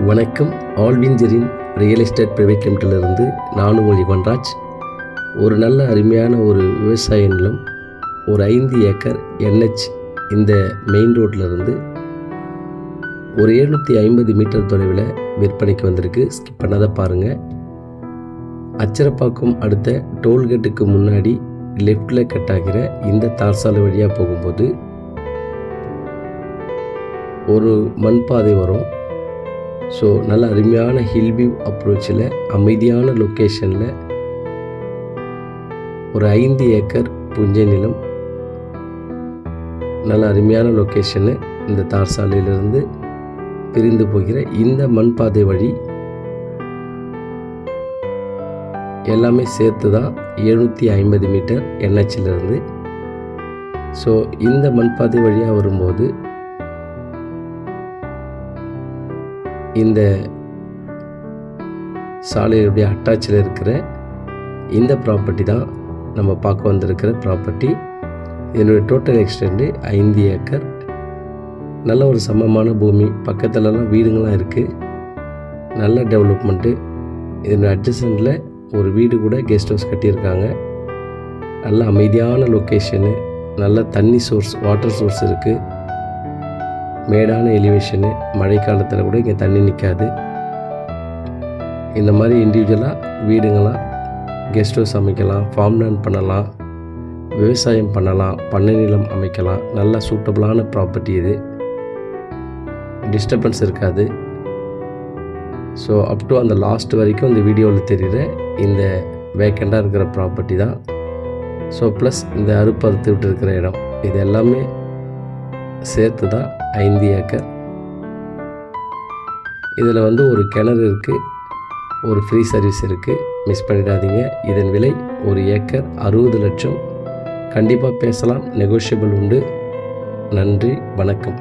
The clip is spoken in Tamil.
வணக்கம். ஆல்விஞ்சரின் ரியல் எஸ்டேட் பிரைவேட் லிமிட்டிலிருந்து நான் உங்கள் யுவன்ராஜ். ஒரு நல்ல அருமையான ஒரு விவசாய நிலம், ஒரு 5 ஏக்கர் NH இந்த மெயின் ரோட்லேருந்து ஒரு 750 மீட்டர் தொலைவில் விற்பனைக்கு வந்திருக்கு. ஸ்கிப் பண்ணாத பாருங்கள். அச்சரப்பாக்கம் அடுத்த டோல்கேட்டுக்கு முன்னாடி லெஃப்டில் கட் ஆகிற இந்த தார் சாலை வழியாக போகும்போது ஒரு மண் பாதை வரும். ஸோ நல்ல அருமையான ஹில்வியூ அப்ரோச்சில் அமைதியான லொக்கேஷனில் ஒரு 5 ஏக்கர் புஞ்சை நிலம், நல்ல அருமையான லொக்கேஷனு. இந்த தார் சாலையிலிருந்து பிரிந்து போகிற இந்த மண் பாதை வழி எல்லாமே சேர்த்து தான் 750 மீட்டர் NHலிருந்து. ஸோ இந்த மண் பாதை வழியாக வரும்போது இந்த சாலையுடைய அட்டாச்சில் இருக்கிற இந்த ப்ராப்பர்ட்டி தான் நம்ம பார்க்க வந்திருக்கிற ப்ராப்பர்ட்டி. இதனுடைய டோட்டல் எக்ஸ்டெண்டு 5 ஏக்கர். நல்ல ஒரு சமமான பூமி, பக்கத்துலலாம் வீடுங்கள்லாம் இருக்குது, நல்ல டெவலப்மெண்ட்டு. இதனுடைய அட்ஜசன்ட்டில் ஒரு வீடு கூட கெஸ்ட் ஹவுஸ் கட்டியிருக்காங்க. நல்ல அமைதியான லொக்கேஷனு, நல்ல தண்ணி சோர்ஸ், வாட்டர் சோர்ஸ் இருக்குது. மேடான எலிவேஷனு, மழை காலத்தில் கூட இங்கே தண்ணி நிற்காது. இந்த மாதிரி இண்டிவிஜுவலாக வீடுங்களாம் கெஸ்ட் ஹவுஸ் அமைக்கலாம், ஃபார்ம் லேண்ட் பண்ணலாம், விவசாயம் பண்ணலாம், பண்ணை நிலம் அமைக்கலாம். நல்ல சூட்டபுளான ப்ராப்பர்ட்டி இது. டிஸ்டர்பன்ஸ் இருக்காது. ஸோ அப் டு அந்த லாஸ்ட் வரைக்கும் இந்த வீடியோவில் தெரிகிற இந்த வேக்கண்டாக இருக்கிற ப்ராப்பர்ட்டி தான். ஸோ ப்ளஸ் இந்த அறுத்து விட்டு இருக்கிற இடம், இது எல்லாமே சேர்த்து தான் 5 ஏக்கர். இதில் ஒரு கிணறு இருக்குது, ஒரு ஃப்ரீ சர்வீஸ் இருக்குது, மிஸ் பண்ணிடாதீங்க. இதன் விலை ஒரு ஏக்கர் 60 லட்சம். கண்டிப்பாக பேசலாம், நெகோஷியபிள் உண்டு. நன்றி, வணக்கம்.